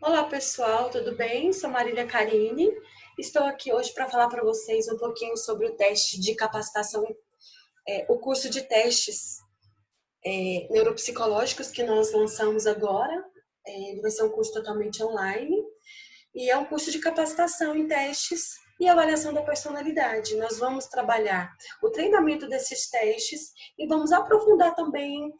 Olá pessoal, tudo bem? Sou Marília Carine. Estou aqui hoje para falar para vocês um pouquinho sobre o teste de capacitação, o curso de testes neuropsicológicos que nós lançamos agora. Ele vai ser um curso totalmente online e é um curso de capacitação em testes e avaliação da personalidade. Nós vamos trabalhar o treinamento desses testes e vamos aprofundar também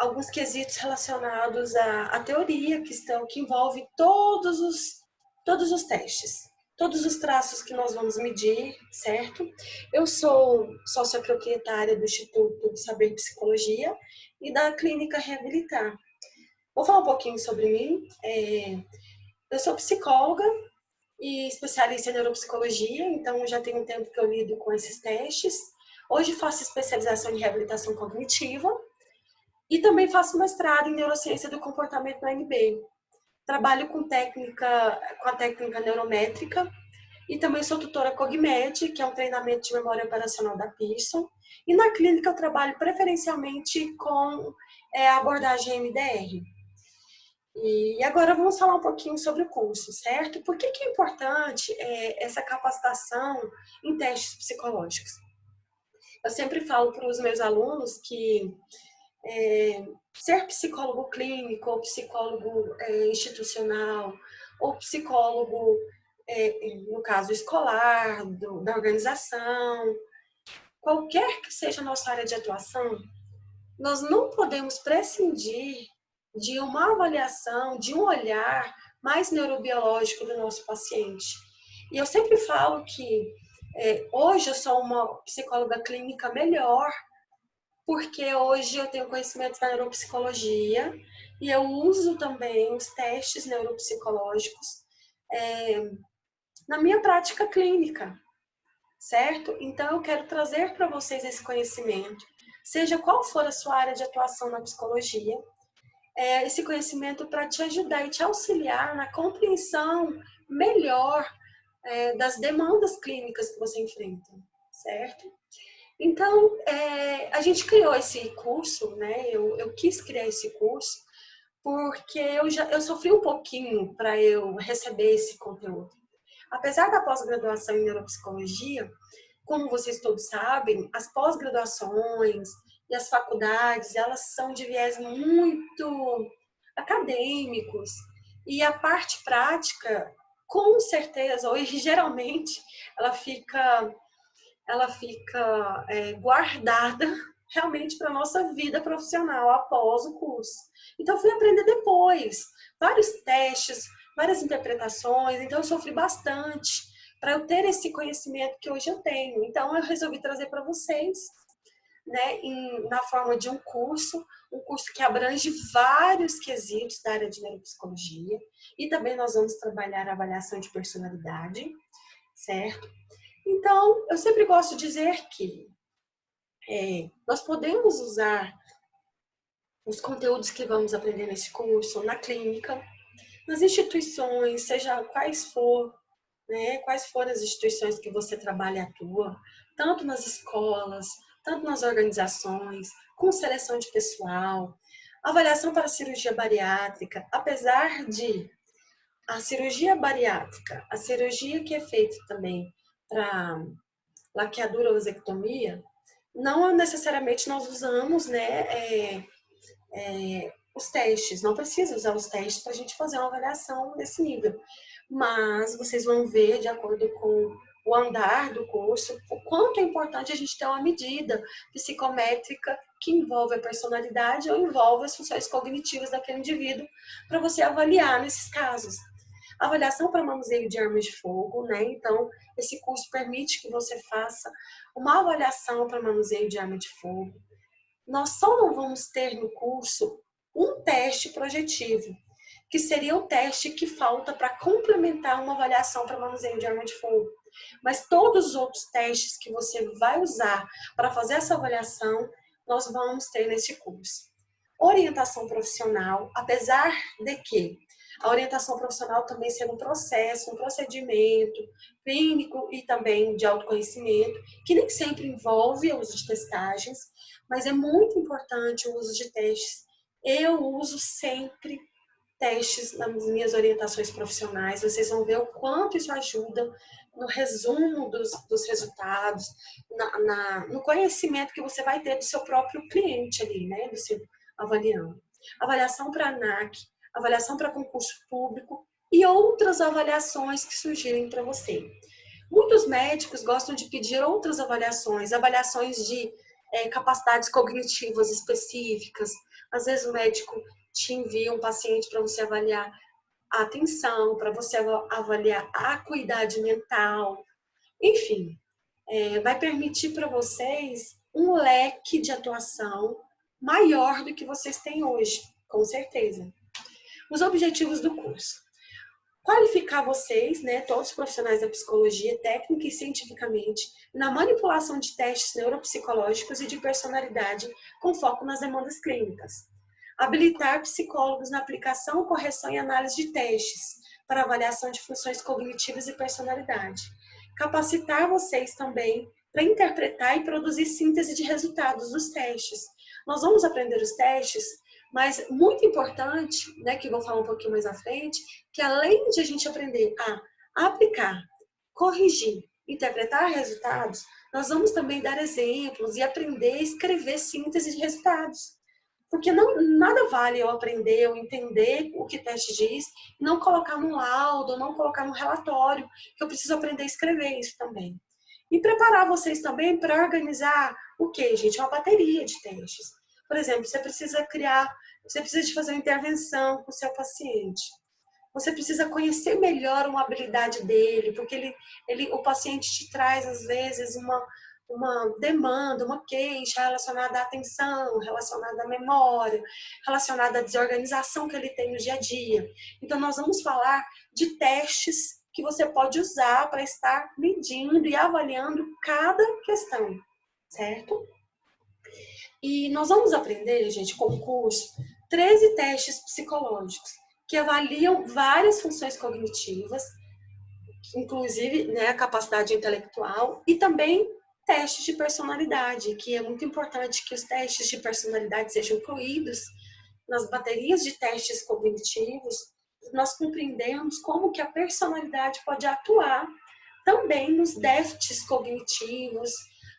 alguns quesitos relacionados à teoria que envolve todos os testes, todos os traços que nós vamos medir, certo? Eu sou sócia proprietária do Instituto de Saber Psicologia e da Clínica Reabilitar. Vou falar um pouquinho sobre mim. Eu sou psicóloga e especialista em neuropsicologia, então já tem um tempo que eu lido com esses testes. Hoje faço especialização em reabilitação cognitiva e também faço mestrado em neurociência do comportamento na UNB. Trabalho com a técnica neurométrica e também sou tutora Cogmed, que é um treinamento de memória operacional da Pearson. E na clínica eu trabalho preferencialmente com a abordagem MDR. E agora vamos falar um pouquinho sobre o curso, certo? Por que é importante essa capacitação em testes psicológicos? Eu sempre falo para os meus alunos que ser psicólogo clínico, ou psicólogo institucional, ou psicólogo, no caso escolar, da organização, qualquer que seja a nossa área de atuação, nós não podemos prescindir de uma avaliação, de um olhar mais neurobiológico do nosso paciente. E eu sempre falo que hoje eu sou uma psicóloga clínica melhor porque hoje eu tenho conhecimento da neuropsicologia e eu uso também os testes neuropsicológicos na minha prática clínica, certo? Então eu quero trazer para vocês esse conhecimento, seja qual for a sua área de atuação na psicologia, esse conhecimento para te ajudar e te auxiliar na compreensão melhor das demandas clínicas que você enfrenta, certo? Então, a gente criou esse curso, né? Eu quis criar esse curso porque eu sofri um pouquinho para eu receber esse conteúdo. Apesar da pós-graduação em neuropsicologia, como vocês todos sabem, as pós-graduações e as faculdades, elas são de viés muito acadêmicos. E a parte prática, com certeza, ou geralmente, ela fica guardada realmente para a nossa vida profissional após o curso. Então, eu fui aprender depois, vários testes, várias interpretações, então eu sofri bastante para eu ter esse conhecimento que hoje eu tenho. Então, eu resolvi trazer para vocês, né, na forma de um curso que abrange vários quesitos da área de neuropsicologia, e também nós vamos trabalhar a avaliação de personalidade, certo? Então, eu sempre gosto de dizer que nós podemos usar os conteúdos que vamos aprender nesse curso na clínica, nas instituições, seja quais for, né, quais forem as instituições que você trabalha e atua, tanto nas escolas, tanto nas organizações, com seleção de pessoal, avaliação para cirurgia bariátrica, apesar de a cirurgia bariátrica, a cirurgia que é feita também para laqueadura ou vasectomia, não necessariamente nós usamos, né, os testes, não precisa usar os testes para a gente fazer uma avaliação desse nível. Mas vocês vão ver, de acordo com o andar do curso, o quanto é importante a gente ter uma medida psicométrica que envolve a personalidade ou envolve as funções cognitivas daquele indivíduo para você avaliar nesses casos. Avaliação para manuseio de armas de fogo, né? Então, esse curso permite que você faça uma avaliação para manuseio de arma de fogo. Nós só não vamos ter no curso um teste projetivo, que seria o teste que falta para complementar uma avaliação para manuseio de arma de fogo. Mas todos os outros testes que você vai usar para fazer essa avaliação, nós vamos ter nesse curso. Orientação profissional, apesar de que a orientação profissional também sendo um processo, um procedimento clínico e também de autoconhecimento, que nem sempre envolve o uso de testagens, mas é muito importante o uso de testes. Eu uso sempre testes nas minhas orientações profissionais, vocês vão ver o quanto isso ajuda no resumo dos resultados, no conhecimento que você vai ter do seu próprio cliente ali, né, do seu avaliando. Avaliação para ANAC, avaliação para concurso público e outras avaliações que surgirem para você. Muitos médicos gostam de pedir outras avaliações, avaliações de capacidades cognitivas específicas. Às vezes o médico te envia um paciente para você avaliar a atenção, para você avaliar a acuidade mental. Enfim, vai permitir para vocês um leque de atuação maior do que vocês têm hoje, com certeza. Os objetivos do curso. Qualificar vocês, né, todos os profissionais da psicologia, técnica e cientificamente, na manipulação de testes neuropsicológicos e de personalidade com foco nas demandas clínicas. Habilitar psicólogos na aplicação, correção e análise de testes para avaliação de funções cognitivas e personalidade. Capacitar vocês também para interpretar e produzir síntese de resultados dos testes. Nós vamos aprender os testes, mas muito importante, né, que vou falar um pouquinho mais à frente, que além de a gente aprender a aplicar, corrigir, interpretar resultados, nós vamos também dar exemplos e aprender a escrever síntese de resultados. Porque nada vale eu aprender, eu entender o que o teste diz, não colocar no laudo, não colocar no relatório, que eu preciso aprender a escrever isso também. E preparar vocês também para organizar o quê, gente? Uma bateria de testes. Por exemplo, você precisa de fazer uma intervenção com o seu paciente. Você precisa conhecer melhor uma habilidade dele, porque o paciente te traz, às vezes, uma demanda, uma queixa relacionada à atenção, relacionada à memória, relacionada à desorganização que ele tem no dia a dia. Então, nós vamos falar de testes que você pode usar para estar medindo e avaliando cada questão, certo? E nós vamos aprender, gente, com o curso, 13 testes psicológicos que avaliam várias funções cognitivas, inclusive, né, a capacidade intelectual, e também testes de personalidade, que é muito importante que os testes de personalidade sejam incluídos nas baterias de testes cognitivos. Nós compreendemos como que a personalidade pode atuar também nos déficits cognitivos,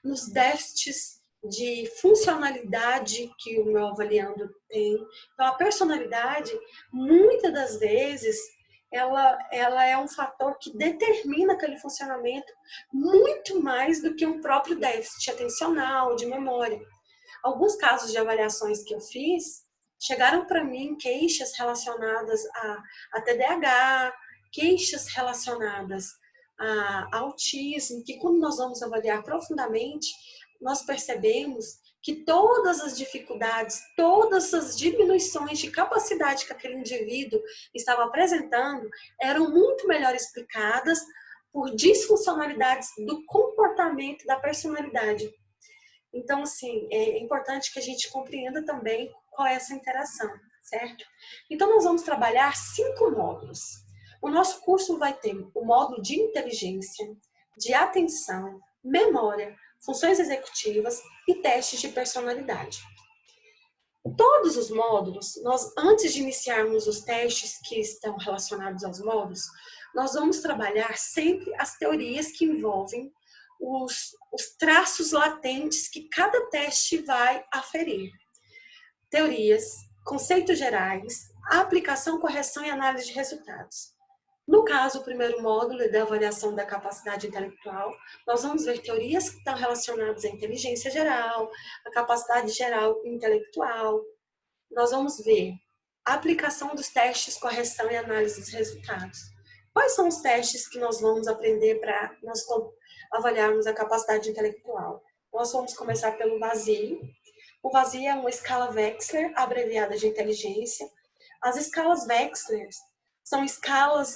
nos déficits de funcionalidade que o meu avaliando tem. Então, a personalidade, muitas das vezes, ela é um fator que determina aquele funcionamento muito mais do que um próprio déficit atencional, de memória. Alguns casos de avaliações que eu fiz, chegaram para mim queixas relacionadas a TDAH, queixas relacionadas a autismo, que quando nós vamos avaliar profundamente, nós percebemos que todas as dificuldades, todas as diminuições de capacidade que aquele indivíduo estava apresentando eram muito melhor explicadas por disfuncionalidades do comportamento, da personalidade. Então, assim, é importante que a gente compreenda também qual é essa interação, certo? Então, nós vamos trabalhar 5 módulos. O nosso curso vai ter o módulo de inteligência, de atenção, memória, funções executivas e testes de personalidade. Todos os módulos, antes de iniciarmos os testes que estão relacionados aos módulos, nós vamos trabalhar sempre as teorias que envolvem os traços latentes que cada teste vai aferir. Teorias, conceitos gerais, aplicação, correção e análise de resultados. No caso, o primeiro módulo é da avaliação da capacidade intelectual. Nós vamos ver teorias que estão relacionadas à inteligência geral, à capacidade geral intelectual. Nós vamos ver a aplicação dos testes, correção e análise dos resultados. Quais são os testes que nós vamos aprender para nós avaliarmos a capacidade intelectual? Nós vamos começar pelo vazio. O vazio é uma escala Wechsler, abreviada de inteligência. As escalas Wechsler são escalas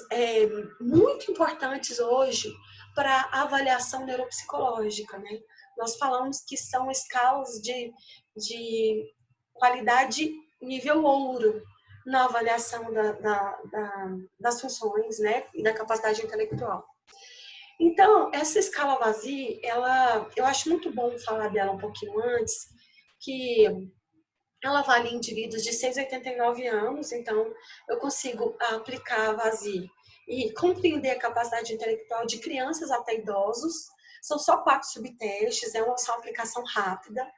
muito importantes hoje para a avaliação neuropsicológica, né? Nós falamos que são escalas de qualidade nível ouro na avaliação das funções, né? E da capacidade intelectual. Então, essa escala vazia, eu acho muito bom falar dela um pouquinho antes, que ela avalia indivíduos de 6 a 89 anos, então eu consigo aplicar a VASI e compreender a capacidade intelectual de crianças até idosos. São só 4 subtestes, é só uma aplicação rápida.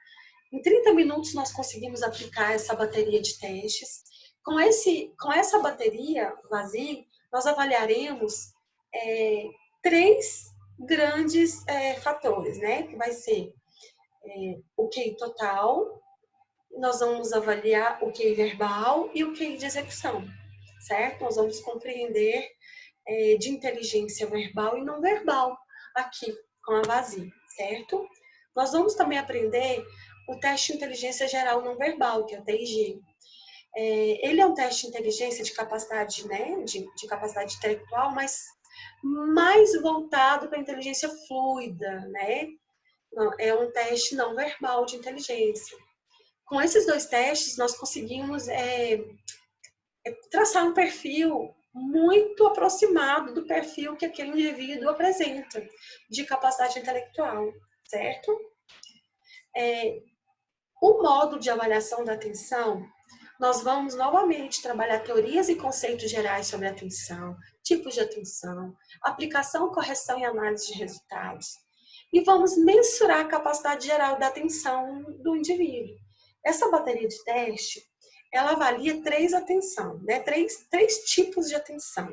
Em 30 minutos nós conseguimos aplicar essa bateria de testes. Com essa bateria VASI, nós avaliaremos 3 grandes fatores, né? Que vai ser o QI total, nós vamos avaliar o QI verbal e o QI de execução, certo? Nós vamos compreender de inteligência verbal e não verbal aqui com a VASI, certo? Nós vamos também aprender o teste de inteligência geral não verbal, que é o TIG. Ele é um teste de inteligência de capacidade, né, de capacidade intelectual, mas mais voltado para a inteligência fluida, né? É um teste não verbal de inteligência. Com esses 2 testes, nós conseguimos traçar um perfil muito aproximado do perfil que aquele indivíduo apresenta de capacidade intelectual, certo? O modo de avaliação da atenção, nós vamos novamente trabalhar teorias e conceitos gerais sobre atenção, tipos de atenção, aplicação, correção e análise de resultados. E vamos mensurar a capacidade geral da atenção do indivíduo. Essa bateria de teste, ela avalia 3 atenção, né? Três tipos de atenção,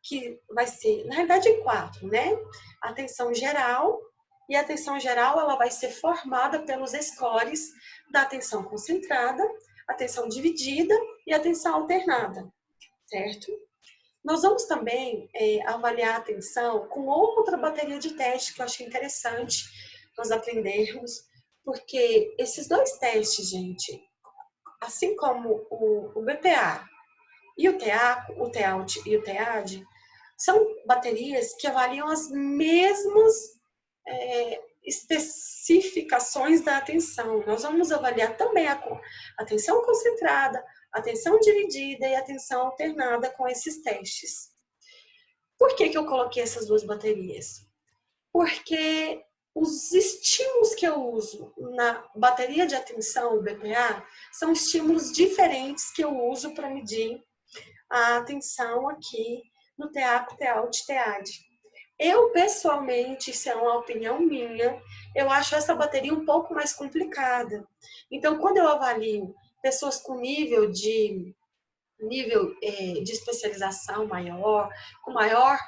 que vai ser, na realidade, 4, né? Atenção geral, e a atenção geral ela vai ser formada pelos scores da atenção concentrada, atenção dividida e atenção alternada, certo? Nós vamos também avaliar a atenção com outra bateria de testes que eu achei interessante nós aprendermos, porque esses 2 testes, gente, assim como o BPA e o TEALT e o TEAD, são baterias que avaliam as mesmas especificações da atenção. Nós vamos avaliar também a atenção concentrada, atenção dividida e atenção alternada com esses testes. Por que eu coloquei essas 2 baterias? Porque os estímulos que eu uso na bateria de atenção, o BPA, são estímulos diferentes que eu uso para medir a atenção aqui no TEAC, TEALT, TEAD. Eu, pessoalmente, isso é uma opinião minha, eu acho essa bateria um pouco mais complicada. Então, quando eu avalio pessoas com nível de especialização maior, com maior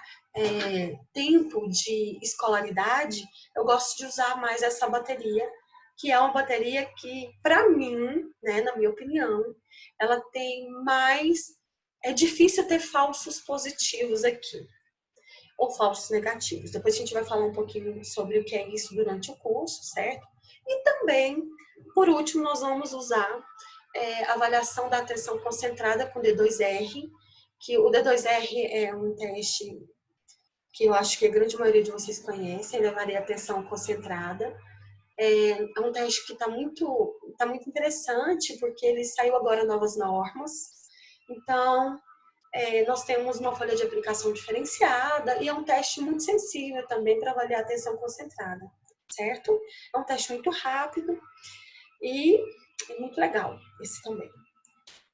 tempo de escolaridade, eu gosto de usar mais essa bateria, que é uma bateria que, para mim, né, na minha opinião, ela tem mais... É difícil ter falsos positivos aqui, ou falsos negativos. Depois a gente vai falar um pouquinho sobre o que é isso durante o curso, certo? E também, por último, nós vamos usar a avaliação da atenção concentrada com D2R, que o D2R é um teste que eu acho que a grande maioria de vocês conhecem, ele avalia a atenção concentrada. É um teste que está muito interessante, porque ele saiu agora novas normas. Então, nós temos uma folha de aplicação diferenciada e é um teste muito sensível também para avaliar a atenção concentrada, certo? É um teste muito rápido e muito legal, esse também.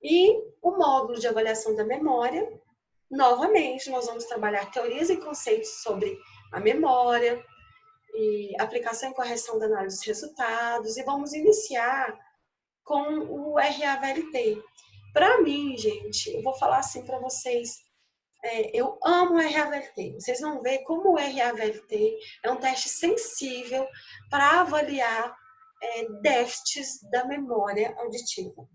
E o módulo de avaliação da memória, novamente, nós vamos trabalhar teorias e conceitos sobre a memória, e aplicação e correção da análise dos resultados, e vamos iniciar com o RAVLT. Para mim, gente, eu vou falar assim para vocês, eu amo o RAVLT. Vocês vão ver como o RAVLT é um teste sensível para avaliar déficits da memória auditiva.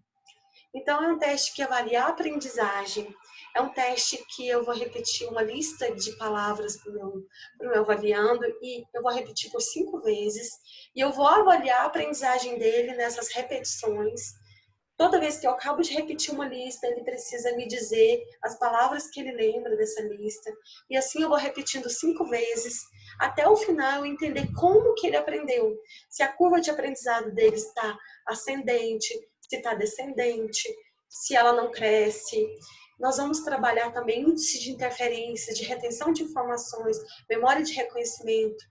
Então, é um teste que avalia a aprendizagem, é um teste que eu vou repetir uma lista de palavras para o meu avaliando e eu vou repetir por 5 vezes e eu vou avaliar a aprendizagem dele nessas repetições. Toda vez que eu acabo de repetir uma lista, ele precisa me dizer as palavras que ele lembra dessa lista. E assim eu vou repetindo 5 vezes, até o final eu entender como que ele aprendeu. Se a curva de aprendizado dele está ascendente, se está descendente, se ela não cresce. Nós vamos trabalhar também índice de interferência, de retenção de informações, memória de reconhecimento.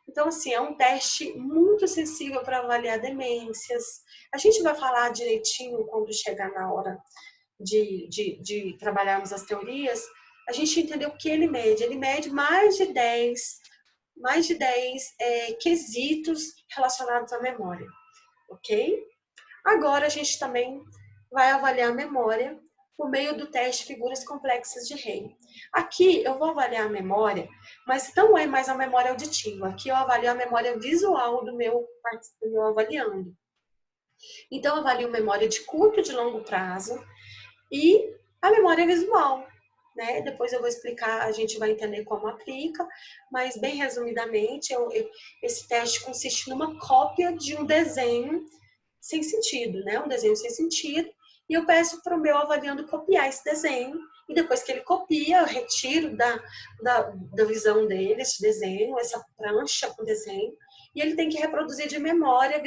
Então, assim, é um teste muito sensível para avaliar demências. A gente vai falar direitinho quando chegar na hora de trabalharmos as teorias, a gente entendeu o que ele mede. Ele mede mais de 10 quesitos relacionados à memória, ok? Agora a gente também vai avaliar a memória por meio do teste Figuras Complexas de Rei. Aqui eu vou avaliar a memória, mas não é mais a memória auditiva. Aqui eu avalio a memória visual do meu avaliando. Então eu avalio memória de curto e de longo prazo e a memória visual. Né? Depois eu vou explicar, a gente vai entender como aplica, mas bem resumidamente, esse teste consiste numa cópia de um desenho sem sentido, né? Um desenho sem sentido, e eu peço para o meu avaliando copiar esse desenho, e depois que ele copia, eu retiro da visão dele esse desenho, essa prancha com desenho, e ele tem que reproduzir de memória,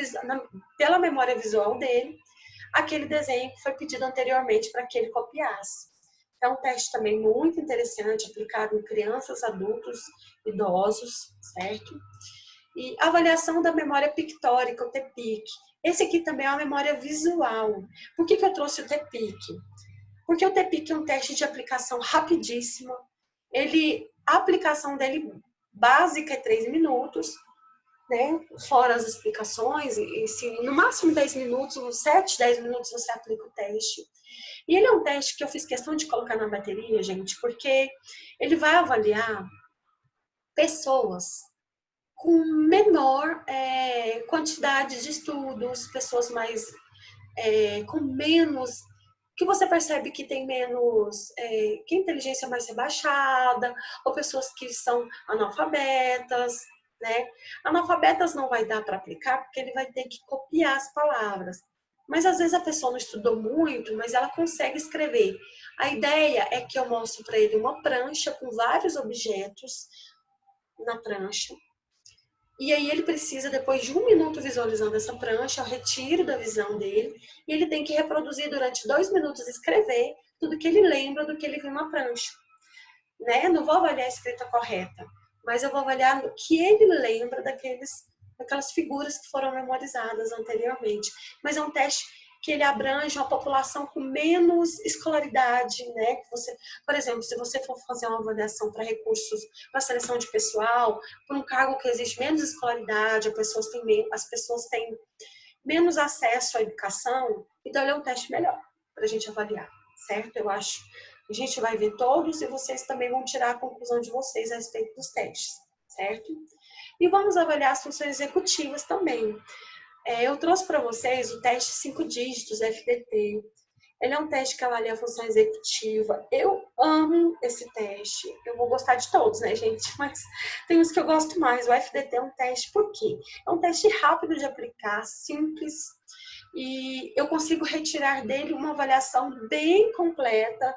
pela memória visual dele, aquele desenho que foi pedido anteriormente para que ele copiasse. É um teste também muito interessante, aplicado em crianças, adultos, idosos, certo? E avaliação da memória pictórica, o TPIC. Esse aqui também é uma memória visual. Por que eu trouxe o TPIC? Porque o TPIC é um teste de aplicação rapidíssimo. A aplicação dele básica é 3 minutos, né? Fora as explicações, e se no máximo 10 minutos, uns 7, 10 minutos você aplica o teste. E ele é um teste que eu fiz questão de colocar na bateria, gente, porque ele vai avaliar pessoas com menor quantidade de estudos, pessoas mais com menos, que você percebe que tem menos, que a inteligência é mais rebaixada, ou pessoas que são analfabetas, né? Analfabetas não vai dar para aplicar, porque ele vai ter que copiar as palavras. Mas às vezes a pessoa não estudou muito, mas ela consegue escrever. A ideia é que eu mostro para ele uma prancha com vários objetos na prancha. E aí ele precisa, depois de 1 minuto visualizando essa prancha, eu retiro da visão dele, e ele tem que reproduzir durante 2 minutos, escrever tudo que ele lembra do que ele viu na prancha. Né? Não vou avaliar a escrita correta, mas eu vou avaliar o que ele lembra daquelas figuras que foram memorizadas anteriormente. Mas é um teste que ele abrange uma população com menos escolaridade, né? Que você, por exemplo, se você for fazer uma avaliação para recursos, para seleção de pessoal, por um cargo que existe menos escolaridade, as pessoas têm menos acesso à educação, então ele é um teste melhor para a gente avaliar, certo? Eu acho. A gente vai ver todos e vocês também vão tirar a conclusão de vocês a respeito dos testes, certo? E vamos avaliar as funções executivas também. Eu trouxe para vocês o teste 5 dígitos, FDT. Ele é um teste que avalia a função executiva. Eu amo esse teste. Eu vou gostar de todos, né, gente? Mas tem uns que eu gosto mais. O FDT é um teste por quê? É um teste rápido de aplicar, simples, e eu consigo retirar dele uma avaliação bem completa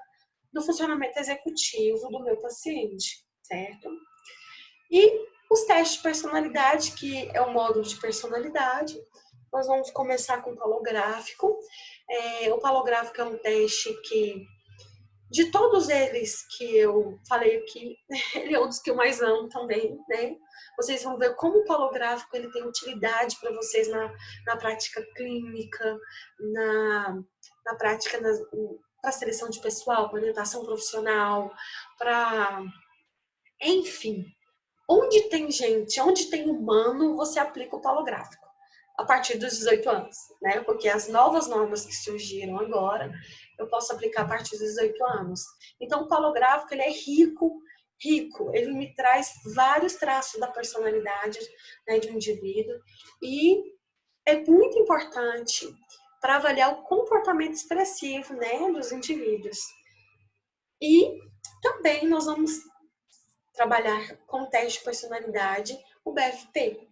do funcionamento executivo do meu paciente, certo? E os testes de personalidade, que é o módulo de personalidade, nós vamos começar com o palográfico. O palográfico é um teste que, de todos eles que eu falei aqui, ele é um dos que eu mais amo também, né? Vocês vão ver como o palográfico ele tem utilidade para vocês na prática clínica, na prática para seleção de pessoal, para orientação profissional, para... Enfim, onde tem gente, onde tem humano, você aplica o palográfico. A partir dos 18 anos, né? Porque as novas normas que surgiram agora, eu posso aplicar a partir dos 18 anos. Então, o palográfico, ele é rico, ele me traz vários traços da personalidade, né, de um indivíduo, e é muito importante para avaliar o comportamento expressivo, né, dos indivíduos. E também nós vamos trabalhar com o teste de personalidade, o BFP.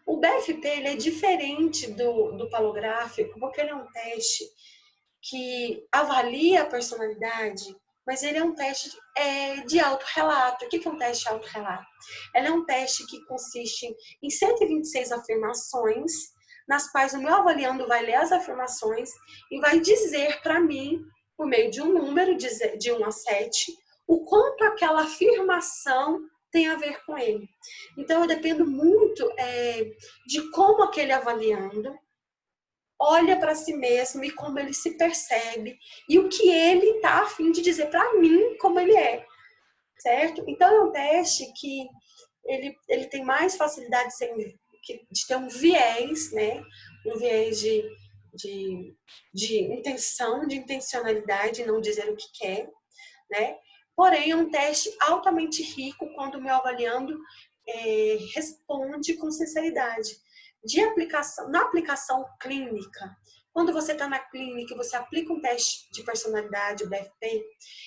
O BFP ele é diferente do palográfico, porque ele é um teste que avalia a personalidade, mas ele é um teste de autorrelato. O que é um teste de autorrelato? Ele é um teste que consiste em 126 afirmações, nas quais o meu avaliando vai ler as afirmações e vai dizer para mim, por meio de um número de 1 a 7, o quanto aquela afirmação tem a ver com ele. Então, eu dependo muito de como aquele avaliando olha para si mesmo e como ele se percebe e o que ele está a fim de dizer para mim como ele é, certo? Então, é um teste que ele tem mais facilidade de ter um viés, né? Um viés de intenção, de intencionalidade, não dizer o que quer, né? Porém, é um teste altamente rico quando o meu avaliando responde com sinceridade. Na aplicação clínica, quando você está na clínica e você aplica um teste de personalidade, o BFP,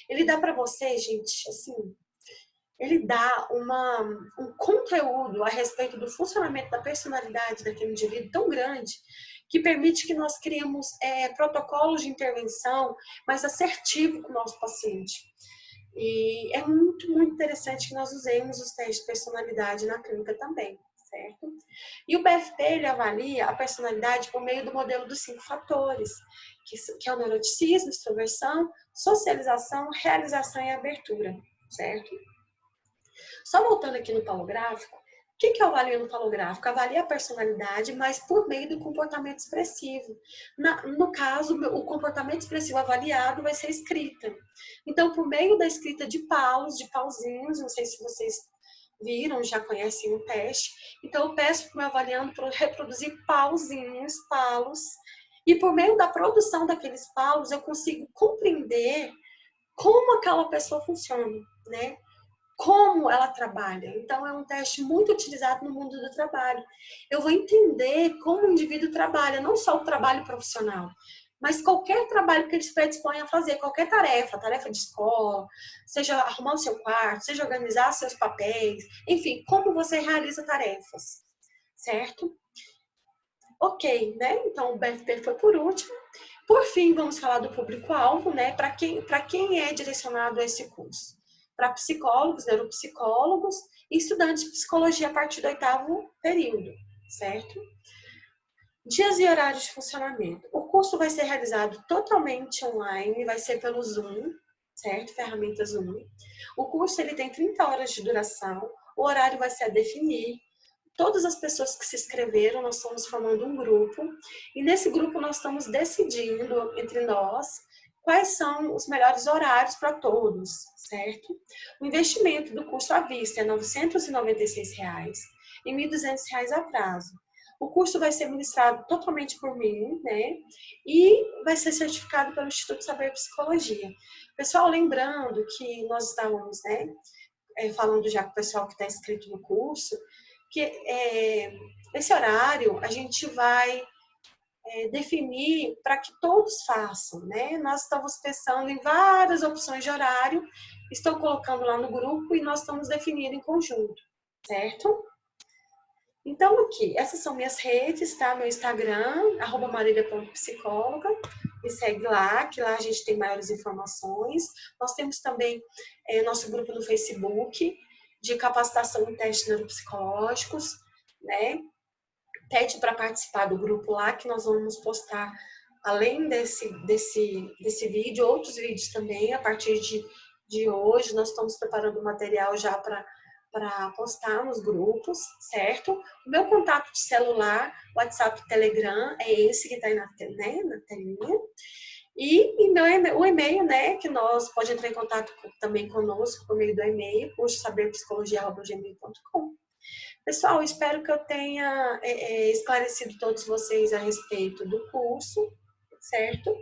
ele dá para você, gente, assim, ele dá um conteúdo a respeito do funcionamento da personalidade daquele indivíduo tão grande que permite que nós criemos protocolos de intervenção mais assertivo com o nosso paciente. E é muito, muito interessante que nós usemos os testes de personalidade na clínica também, certo? E o BFT, ele avalia a personalidade por meio do modelo dos 5 fatores, que é o neuroticismo, extroversão, socialização, realização e abertura, certo? Só voltando aqui no palográfico, o que eu avalio no palográfico? Avalia a personalidade, mas por meio do comportamento expressivo. No caso, o comportamento expressivo avaliado vai ser escrita. Então, por meio da escrita de pauzinhos, não sei se vocês viram, já conhecem o teste. Então, eu peço para o meu avaliando para reproduzir pauzinhos, palos, e por meio da produção daqueles palos, eu consigo compreender como aquela pessoa funciona, né? Como ela trabalha. Então, é um teste muito utilizado no mundo do trabalho. Eu vou entender como o indivíduo trabalha, não só o trabalho profissional, mas qualquer trabalho que ele se predispõe a fazer, qualquer tarefa de escola, seja arrumar o seu quarto, seja organizar seus papéis, enfim, como você realiza tarefas, certo? Ok, né? Então, o BFP foi por último. Por fim, vamos falar do público-alvo, né? Para quem é direcionado a esse curso? Para psicólogos, neuropsicólogos e estudantes de psicologia a partir do 8º período, certo? Dias e horários de funcionamento. O curso vai ser realizado totalmente online, vai ser pelo Zoom, certo? Ferramenta Zoom. O curso ele tem 30 horas de duração, o horário vai ser a definir. Todas as pessoas que se inscreveram, nós estamos formando um grupo, e nesse grupo nós estamos decidindo entre nós quais são os melhores horários para todos, certo? O investimento do curso à vista é R$ 996 e R$ 1.200 a prazo. O curso vai ser ministrado totalmente por mim, né? E vai ser certificado pelo Instituto Saber Psicologia. Pessoal, lembrando que nós estávamos, né, falando já com o pessoal que está inscrito no curso, que esse horário a gente vai definir para que todos façam, né? Nós estamos pensando em várias opções de horário, estou colocando lá no grupo e nós estamos definindo em conjunto, certo? Então, aqui, essas são minhas redes, tá? Meu Instagram, @marilia.psicóloga, me segue lá, que lá a gente tem maiores informações. Nós temos também nosso grupo no Facebook, de capacitação em testes neuropsicológicos, né? Pede para participar do grupo lá, que nós vamos postar, além desse vídeo, outros vídeos também, a partir de hoje. Nós estamos preparando material já para postar nos grupos, certo? O meu contato de celular, WhatsApp, Telegram, é esse que está aí na telinha. E o e-mail, né, que nós pode entrar em contato também conosco por meio do e-mail, cursosaberpsicologia@gmail.com. Pessoal, espero que eu tenha esclarecido todos vocês a respeito do curso, certo?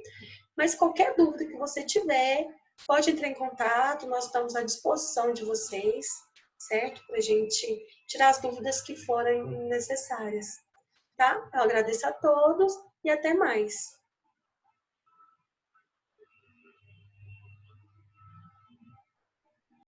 Mas qualquer dúvida que você tiver, pode entrar em contato, nós estamos à disposição de vocês, certo? Para a gente tirar as dúvidas que forem necessárias, tá? Eu agradeço a todos e até mais.